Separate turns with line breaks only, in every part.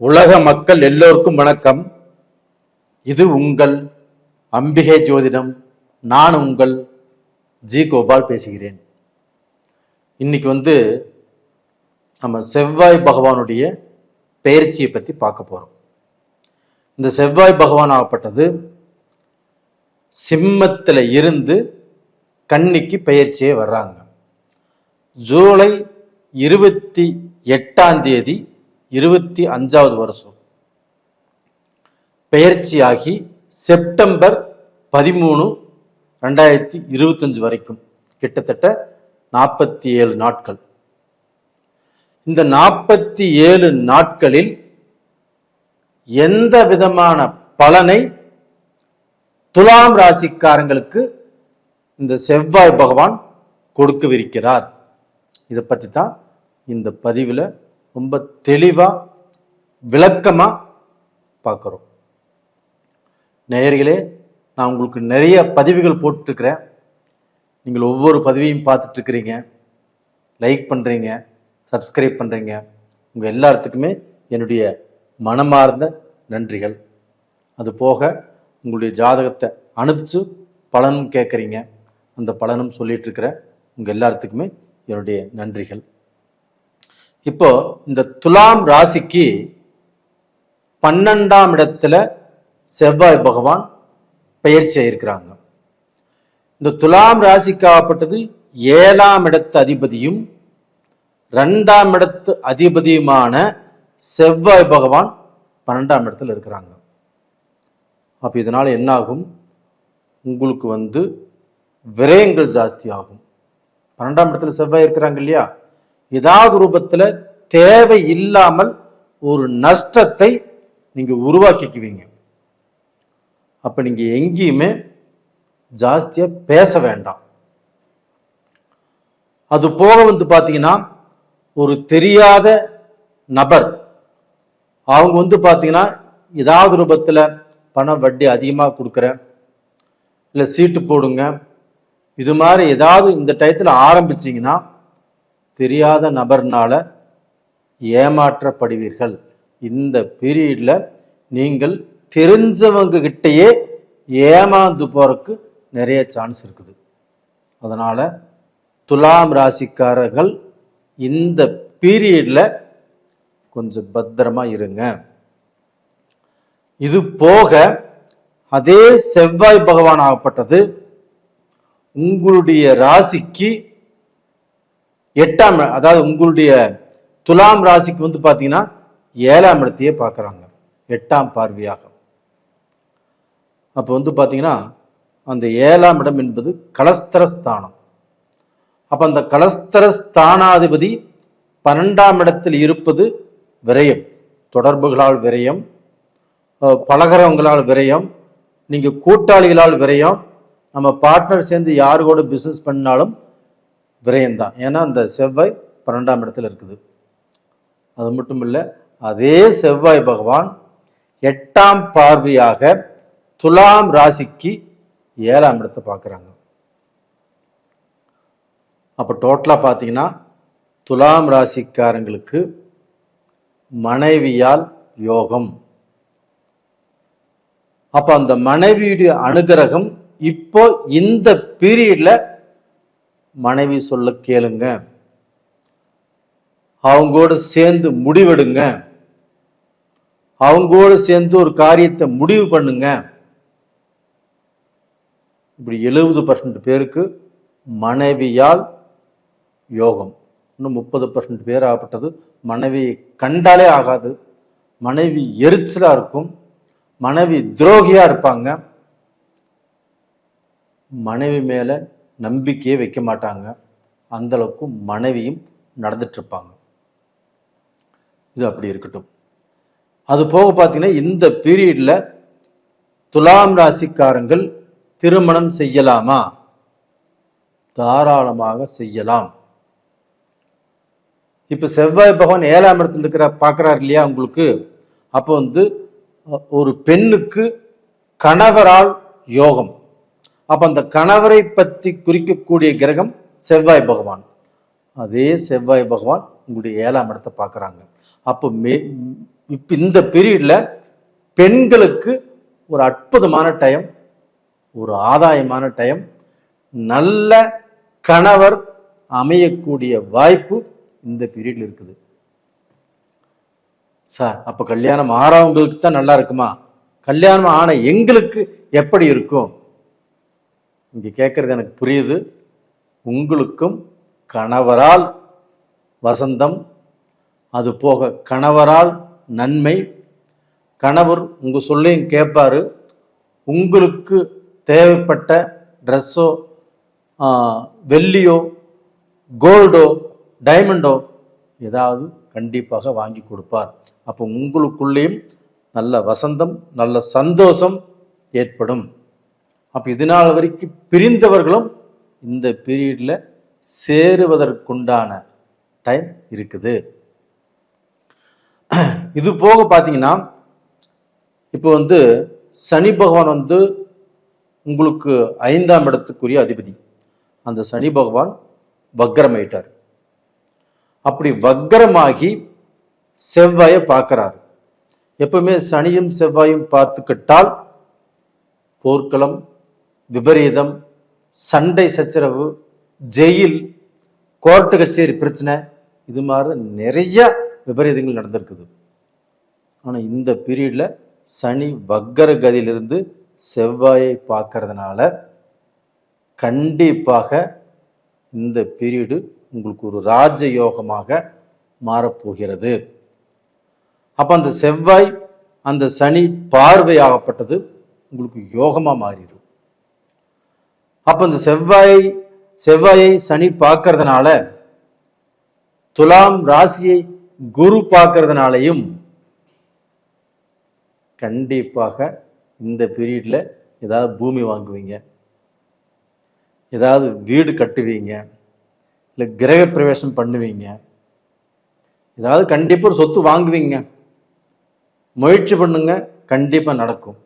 உலக மக்கள் எல்லோருக்கும் வணக்கம். இது உங்கள் அம்பிகை ஜோதிடம். நான் உங்கள் ஜி கோபால் பேசுகிறேன். இன்னைக்கு நம்ம செவ்வாய் பகவானுடைய பெயர்ச்சியை பற்றி பார்க்க போறோம். இந்த செவ்வாய் பகவான் ஆகப்பட்டது சிம்மத்தில் இருந்து கன்னிக்கு பெயர்ச்சியே வர்றாங்க. ஜூலை 28 25வது வருஷம் பெயர்ச்சியாகி செப்டம்பர் 13 2025 வரைக்கும் கிட்டத்தட்ட 47 நாட்கள். இந்த 47 நாட்களில் எந்த விதமான பலனை துலாம் ராசிக்காரங்களுக்கு இந்த செவ்வாய் பகவான் கொடுக்கவிருக்கிறார், இதை பற்றி தான் இந்த பதிவில் ரொம்ப தெளிவாக விளக்கமாக பார்க்குறோம். நேயர்களே, நான் உங்களுக்கு நிறைய பதிவுகள் போட்டுருக்கிறேன். நீங்கள் ஒவ்வொரு பதிவையும் பார்த்துட்ருக்கிறீங்க, லைக் பண்ணுறீங்க, சப்ஸ்கிரைப் பண்ணுறீங்க. உங்கள் எல்லாத்துக்குமே என்னுடைய மனமார்ந்த நன்றிகள். அது போக உங்களுடைய ஜாதகத்தை அனுப்பிச்சு பலனும் கேட்குறீங்க, அந்த பலனும் சொல்லிகிட்ருக்கிற உங்கள் எல்லாத்துக்குமே என்னுடைய நன்றிகள். இப்போ இந்த துலாம் ராசிக்கு 12ஆம் இடத்துல செவ்வாய் பகவான் பெயர்ச்சி ஆயிருக்கிறாங்க. இந்த துலாம் ராசிக்காகப்பட்டது 7ஆம் இடத்து அதிபதியும் 2ஆம் இடத்து அதிபதியுமான செவ்வாய் பகவான் 12ஆம் இடத்துல இருக்கிறாங்க. அப்ப இதனால என்ன ஆகும்? உங்களுக்கு விரயங்கள் ஜாஸ்தி ஆகும். 12ஆம் இடத்துல செவ்வாய் இருக்கிறாங்க இல்லையா, ஏதாவது ரூபத்துல தேவை இல்லாமல் ஒரு நஷ்டத்தை நீங்க உருவாக்கிக்குவீங்க. அப்ப நீங்க எங்கேயுமே ஜாஸ்தியா பேச வேண்டாம். அது போக பாத்தீங்கன்னா ஒரு தெரியாத நபர் அவங்க பாத்தீங்கன்னா ஏதாவது ரூபத்துல பண வட்டி அதிகமாக கொடுக்குறேன், இல்லை சீட்டு போடுங்க, இது மாதிரி ஏதாவது இந்த டயத்தில் ஆரம்பிச்சிங்கன்னா தெரியாத நபர்னால ஏமாற்றப்படுவீர்கள். இந்த பீரியட்ல நீங்கள் தெரிஞ்சவங்க கிட்டையே ஏமாந்து போறதுக்கு நிறைய சான்ஸ் இருக்குது. அதனால துலாம் ராசிக்காரர்கள் இந்த பீரியட்ல கொஞ்சம் பத்திரமா இருங்க. இது போக அதே செவ்வாய் பகவான் ஆகப்பட்டது உங்களுடைய ராசிக்கு 8ஆம், அதாவது உங்களுடைய துலாம் ராசிக்கு பாத்தீங்கன்னா 7ஆம் இடத்தையே பார்க்கறாங்க 8ஆம் பார்வையாக. அப்ப பாத்தீங்கன்னா அந்த 7ஆம் இடம் என்பது கலஸ்தரஸ்தானம். அப்ப அந்த கலஸ்தரஸ்தானாதிபதி 12ஆம் இடத்தில் இருப்பது விரயம், தொடர்புகளால் விரயம், பலகரங்களால் விரயம், நீங்க கூட்டாளிகளால் விரயம், நம்ம பார்ட்னர் சேர்ந்து யாரு கூட பிசினஸ் பண்ணாலும் விரயம்தான். ஏன்னா அந்த செவ்வாய் 12ஆம் இடத்துல இருக்குது. அது மட்டும் இல்லை, அதே செவ்வாய் பகவான் 8ஆம் பார்வையாக துலாம் ராசிக்கு 7ஆம் இடத்தை பார்க்குறாங்க. அப்போ டோட்டலா பார்த்தீங்கன்னா துலாம் ராசிக்காரங்களுக்கு மனைவியால் யோகம். அப்ப அந்த மனைவியுடைய அனுகிரகம் இப்போ இந்த பீரியட்ல மனைவி சொல்ல கேளுங்க, அவங்களோட சேர்ந்து முடிவெடுங்க, அவங்களோட சேர்ந்து ஒரு காரியத்தை முடிவு பண்ணுங்க. இப்படி 70% பேருக்கு மனைவியால் யோகம். இன்னும் 30% பேர் ஆகப்பட்டது மனைவியை கண்டாலே ஆகாது, மனைவி எரிச்சலா இருக்கும், மனைவி துரோகியா இருப்பாங்க, மனைவி மேல நம்பிக்கையே வைக்க மாட்டாங்க, அந்த அளவுக்கு மனைவியும் நடந்துட்டு இருப்பாங்க. இது அப்படி இருக்கட்டும். அது போக பார்த்தீங்கன்னா இந்த பீரியட்ல துலாம் ராசிக்காரங்கள் திருமணம் செய்யலாமா? தாராளமாக செய்யலாம். இப்ப செவ்வாய் பகவான் 7ஆம் இடத்துல பார்க்கிறார் இல்லையா உங்களுக்கு. அப்போ ஒரு பெண்ணுக்கு கணவரால் யோகம். அப்ப அந்த கணவரை பற்றி குறிக்கக்கூடிய கிரகம் செவ்வாய் பகவான். அதே செவ்வாய் பகவான் உங்களுடைய 7ஆம் இடத்தை பார்க்குறாங்க. அப்போ இப்போ இந்த பீரியட்ல பெண்களுக்கு ஒரு அற்புதமான டைம், ஒரு ஆதாயமான டைம், நல்ல கணவர் அமையக்கூடிய வாய்ப்பு இந்த பீரியட்ல இருக்குது. சார் அப்ப கல்யாணம் ஆறவங்களுக்கு தான் நல்லா இருக்குமா? கல்யாணம் ஆன எங்களுக்கு எப்படி இருக்கும்? இங்க கேட்கறது எனக்கு புரியுது. உங்களுக்கும் கணவரால் வசந்தம், அது போக கணவரால் நன்மை, கணவர் உங்க சொல்லையும் கேட்பாரு. உங்களுக்கு தேவைப்பட்ட ட்ரெஸ்ஸோ, வெள்ளியோ, கோல்டோ, டைமண்டோ ஏதாவது கண்டிப்பாக வாங்கி கொடுப்பார். அப்போ உங்களுக்குள்ளேயும் நல்ல வசந்தம், நல்ல சந்தோஷம் ஏற்படும். அப்போ இதனால் வரைக்கும் பிரிந்தவர்களும் இந்த பீரியட்ல சேருவதற்குண்டான டைம் இருக்குது. இது போக பார்த்தீங்கன்னா இப்போ சனி பகவான் உங்களுக்கு 5ஆம் இடத்துக்குரிய அதிபதி. அந்த சனி பகவான் வக்ரமாயிட்டார். அப்படி வக்ரமாகி செவ்வாயை பார்க்கிறார். எப்பவுமே சனியும் செவ்வாயும் பார்த்துக்கிட்டால் போர்க்களம், விபரீதம், சண்டை சச்சரவு, ஜெயில், கோர்ட்டு கச்சேரி பிரச்சனை, இது மாதிரி நிறைய விபரீதங்கள் நடந்திருக்குது. ஆனால் இந்த பீரியட்ல சனி வக்கர கதியிலிருந்து செவ்வாயை பார்க்கறதுனால கண்டிப்பாக இந்த பீரியடு உங்களுக்கு ஒரு ராஜயோகமாக மாறப்போகிறது. அப்ப அந்த செவ்வாய், அந்த சனி பார்வையாகப்பட்டது உங்களுக்கு யோகமா மாறிடும். அப்ப அந்த செவ்வாயை சனி பார்க்கறதுனால, துலாம் ராசியை குரு பார்க்கறதுனாலையும் கண்டிப்பாக இந்த பீரியட்ல ஏதாவது பூமி வாங்குவீங்க, ஏதாவது வீடு கட்டுவீங்க, இல்லை கிரக பிரவேசம் பண்ணுவீங்க, ஏதாவது கண்டிப்பா ஒரு சொத்து வாங்குவீங்க. முயற்சி பண்ணுங்க, கண்டிப்பா நடக்கும்.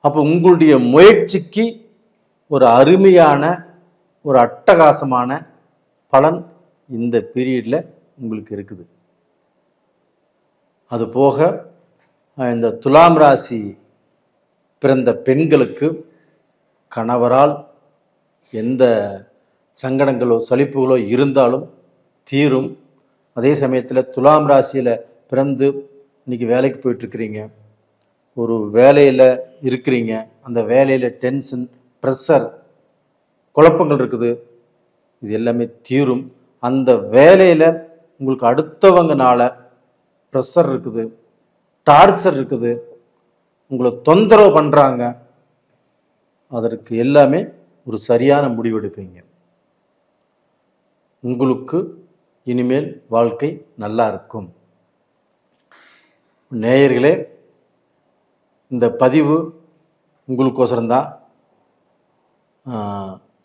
அப்ப உங்களுடைய முயற்சிக்கு ஒரு அருமையான, ஒரு அட்டகாசமான பலன் இந்த பீரியட்ல உங்களுக்கு இருக்குது. அது போக இந்த துலாம் ராசி பிறந்த பெண்களுக்கு கணவரால் எந்த சங்கடங்களோ சலிப்புகளோ இருந்தாலும் தீரும். அதே சமயத்தில் துலாம் ராசியில் பிறந்து இன்னைக்கு வேலைக்கு போயிட்டு இருக்கிறீங்க, ஒரு வேலையில் இருக்கிறீங்க, அந்த வேலையில் டென்ஷன், ப்ரெஷர், குழப்பங்கள் இருக்குது, இது எல்லாமே தீரும். அந்த வேலையில் உங்களுக்கு அடுத்தவங்கனால ப்ரெஷர் இருக்குது, டார்ச்சர் இருக்குது, உங்களை தொந்தரவு பண்ணுறாங்க, அதற்கு எல்லாமே ஒரு சரியான முடிவெடுப்பீங்க. உங்களுக்கு இனிமேல் வாழ்க்கை நல்லா இருக்கும். நேயர்களே, இந்த பதிவு உங்களுக்கோசரம்தான்.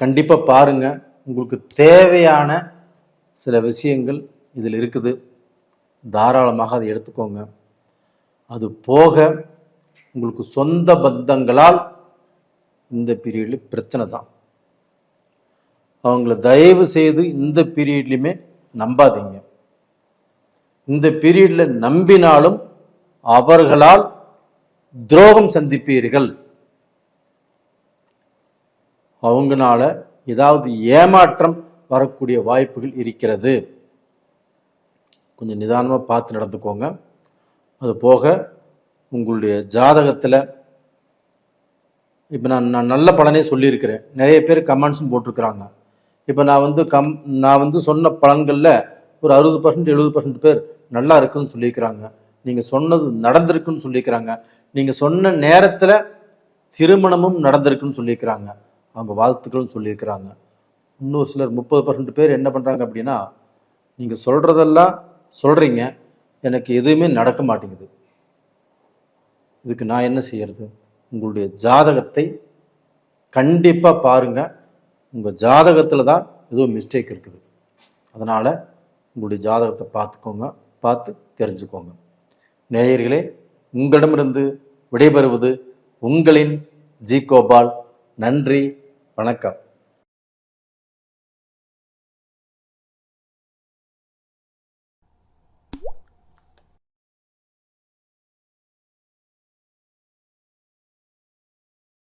கண்டிப்பாக பாருங்க. உங்களுக்கு தேவையான சில விஷயங்கள் இதில் இருக்குது, தாராளமாக அதை எடுத்துக்கோங்க. அது போக உங்களுக்கு சொந்த பந்தங்களால் இந்த பீரியட்ல பிரச்சனை தான். அவங்கள தயவு செய்து இந்த பீரியட்லையுமே நம்பாதீங்க. இந்த பீரியட்ல நம்பினாலும் அவர்களால் துரோகம் சந்திப்பீர்கள். அவங்களால ஏதாவது ஏமாற்றம் வரக்கூடிய வாய்ப்புகள் இருக்கிறது. கொஞ்சம் நிதானமாக பார்த்து நடந்துக்கோங்க. அது போக உங்களுடைய ஜாதகத்தில் இப்போ நான் நல்ல பலனே சொல்லியிருக்கிறேன். நிறைய பேர் கமெண்ட்ஸும் போட்டிருக்கிறாங்க. இப்போ நான் சொன்ன பலன்களில் ஒரு 60% 70% பேர் நல்லா இருக்குன்னு சொல்லியிருக்கிறாங்க. நீங்கள் சொன்னது நடந்திருக்குன்னு சொல்லியிருக்கிறாங்க. நீங்கள் சொன்ன நேரத்தில் திருமணமும் நடந்திருக்குன்னு சொல்லியிருக்கிறாங்க. அவங்க வாழ்த்துக்களும் சொல்லியிருக்கிறாங்க. இன்னொரு சிலர் 30% பேர் என்ன பண்ணுறாங்க அப்படின்னா, நீங்கள் சொல்கிறதெல்லாம் சொல்கிறீங்க, எனக்கு எதுவுமே நடக்க மாட்டேங்குது. இதுக்கு நான் என்ன செய்யறது? உங்களுடைய ஜாதகத்தை கண்டிப்பாக பாருங்கள். உங்கள் ஜாதகத்தில் தான் ஏதோ மிஸ்டேக் இருக்குது. அதனால் உங்களுடைய ஜாதகத்தை பார்த்துக்கோங்க, பார்த்து தெரிஞ்சுக்கோங்க. நேயர்களே, உங்களிடமிருந்து விடைபெறுவது உங்களின் ஜி கோபால். நன்றி, வணக்கம்.